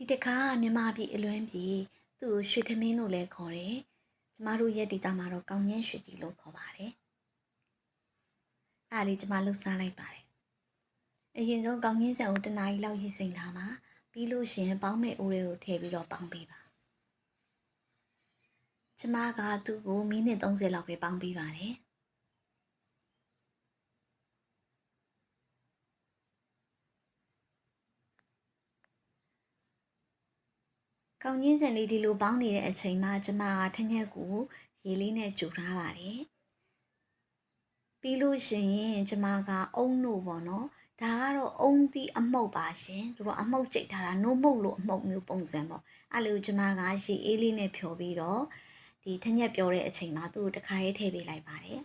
ဒီတခါမြန်မာပြည်အလွမ်းပြည်သူ့ရွှေထမင်းလို့လည်းခေါ်တယ်။ကျမတို့ရဲ့ဒေတာမှာတော့ကောင်းငင်းရွှေကြီးလို့ခေါ်ပါတယ်။အားလေးကျမလှုပ်ရှားလိုက်ပါတယ်။အရင်ဆုံးကောင်းငင်းဆန်ကိုတနားရီလောက်ရည်စိမ်ထားမှာပြီးလို့ရှိရင်ပေါင်းမဲ့အိုးတွေကိုထည့်ပြီးတော့ပေါင်းပေးပါ။ကျမကသူ့ကိုမိနစ်30လောက်ပဲပေါင်းပေးပါတယ်။ကောင်းကြီးစံလေးဒီလိုပေါင်းနေတဲ့အချိန်မှာကျမကထညက်ကိုရေလေးနဲ့ကြိုထားပါတယ်ပြီးလို့ရှိရင်ကျမကအုံလို့ပေါ့နော်ဒါကတော့အုံသီးအမှုတ်ပါရှင်သူတို့အမှုတ်ကြိတ်ထားတာနို့မှုတ်လို့အမှုတ်မျိုးပုံစံပေါ့အဲ့လိုကျမကရေအေးလေးနဲ့ဖြော်ပြီးတော့ဒီထညက်ပြောတဲ့အချိန်မှာသူ့ကိုတစ်ခါရေးထည့်ပေးလိုက်ပါတယ်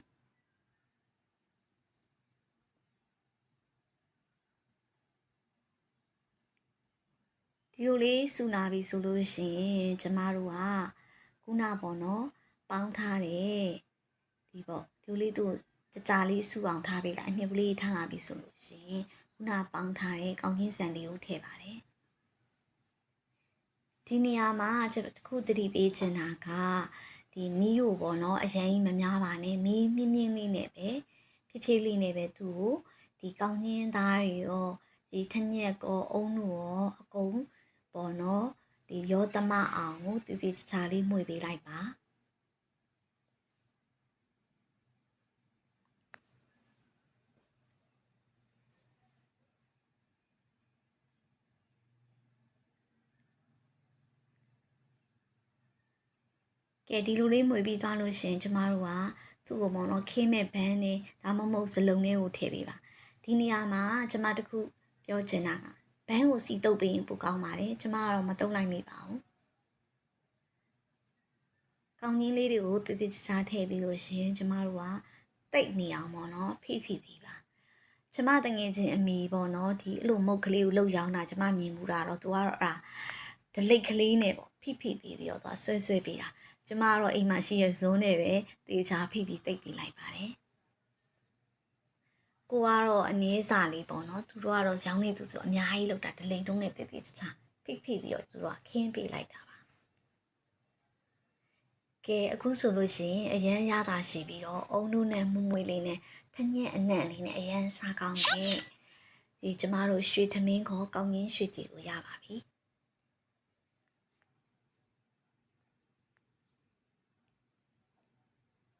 ဒီလိုလေးစူလာပြီဆိုလို့ရှိရင်ကျမတို့ကခုနပေါ့နော်ပေါင်းထားတယ်ဒီပေါ့ဒီလိုလေးသူကြာလေးစူအောင်ထားပေးလိုက်အမြင့်ကလေးထားလာပြီဆိုလို့ရှိရင်ခုနပေါင်းထားတဲ့ကောင်းချင်းစံလေးကိုထည့်ပါတယ်ဒီနေရာမှာကျွန်တော်တခုသတိပေးချင်တာကဒီမီးကိုပေါ့နော်အရင်ကြီးမများပါနဲ့မီးမြင့်မြင့်လေးနဲ့ပဲဖြည်းဖြည်းလေးနဲ့ပဲသူ့ကိုဒီကောင်းချင်းသားတွေရောဒီထညက်ကောအုံးတို့ရောအကုန်ပေါ့နော်ဒီရောသမအောင်ကိုတည်တည်ချာလေးမှွေပေးလိုက်ပါကဲဒီလိုလေးမှွေပြီးသွားလို့ရှင်ကျမတို့ကသူ့ကိုပေါ့နော်ခင်းမဲ့ဘန်းနဲ့ဒါမှမဟုတ်စလုံးလေးကိုထည့်ပေးပါဒီနေရာမှာကျမတခုပြောချင်တာကဘန်းကိုစီတုပ်ပေးရင်ပိုကောင်းပါတယ်ကျမကတော့မတုပ်လိုက်မိပါဘူးကောင်းကြီးလေးတွေကိုတည်တည်ချာထည့်ပြီးလို့ရှင်ကျမတို့ကတိတ်နေအောင်ပေါ့နော်ဖိပြီးပါကျမတငယ်ချင်းအမီပေါ့နော်ဒီအဲ့လိုမုတ်ကလေးကိုလှုပ်ရောင်းတာကျမမြင်မှုတာတော့သူကတော့အဲ့ဒါဒလိတ်ကလေးနဲ့ပေါ့ဖိပြီးတော့သူကဆွဲပေးတာကျမကတော့အိမ်မှာရှိရဇွန်းနဲ့ပဲတေချာဖိပြီးတိတ်ပြီးလိုက်ပါတယ်ကိုကတော့အနည်းစာလေးပေါ့နော်သူတို့ကတော့ရောင်းနေသူဆိုအများကြီးလောက်တာဒလိတ်တုံးနဲ့တေချာဖိပြီးတော့သူတို့ကခင်းပေးလိုက်တာပါကဲအခုဆိုလို့ရှိရင်အရန်ရတာရှိပြီးတော့အုံတို့နဲ့မွမွေလေးနဲ့ထညက်အနံ့လေးနဲ့အရန်စားကောင်းတယ်ဒီကျမတို့ရွှေသမင်းခေါ်ကောင်းငင်းရွှေကြည်ကိုရပါပြီ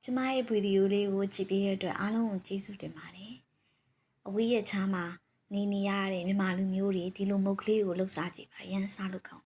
ကျမရဲ့ဗီဒီယိုလေးကိုကြည့်ပေးတဲ့အတွက်အားလုံးကိုကျေးဇူးတင်ပါတယ်အဝေးရချားမှာနေရတဲ့မြန်မာလူမျိုးတွေဒီလိုမုတ်ကလေးကိုလှုပ်ရှားကြည့်ပါရန်စားလို့ကောင်း